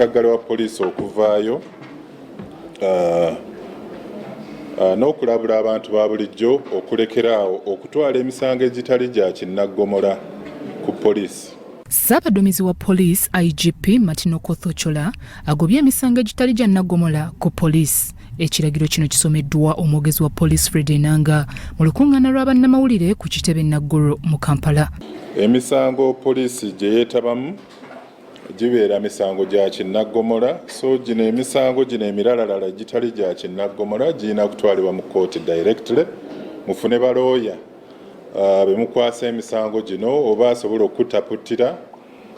Kaggale wa poliisi okuvaayo n'okulabula abantu ba bulijjo okulekeraawo okutwala emisango egitali gya kinnaggomola ku poliisi. Ssaabaduumizi wa poliisi IGP Martin Okoth-Ochola agobye emisango egitali gya nnaggomola ku poliisi. Ekiragiro kino kisomeddwa omwogezi wa poliisi Fred Enanga mu lukungaana lwa bannamawulire ku kitebe Naguru mu Kampala. Emisango poliisi gye yeetabamu gibeera misango gya kinnaggomola, so gino emisango gino emiralalala gitali gya kinnaggomola girina kutwalibwa mu kkooti directly mufune balooya bemukwasa emisango gino oba asobola okutaputtira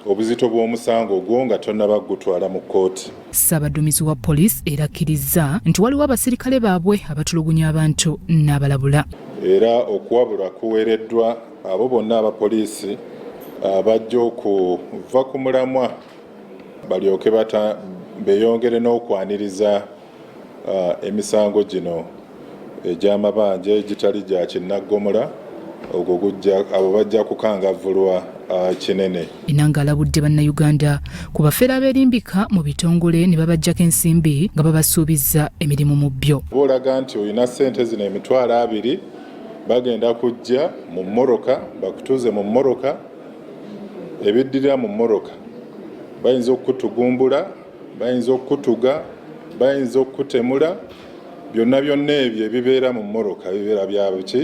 obuzito bw'omusango ogwo nga tonnaba gutwala mu kkooti. Ssaabaduumizi wa poliisi era akkiriza nti waliwo abasirikale baabwe abatulugunya abantu n'abalabula. Era okuwabulwa kuweereddwa abo bonna abapoliisi bajja okuva ku mulamwa balyoke beeyongere n'okwaniriza emisango gino egy'amabanja egitali gya kinnaggomola ogwo abo bajja kukangavvulwa kinene. Enanga alabudde bannayuganda ku bafeera abeerimbika mu bitongole ne babaggyako ensimbi nga babasuubizza emirimu mu byo. Boolaga nti olina ssente zino $200 bagenda kujja mu mmoroka bakutuuze mu mmoroka ebiddirira mu mmoroka bayinza okutugumbula bayinza okutuga bayinza okutemula byonna ebyo ebibeera mu mmoroka bibeera bya buki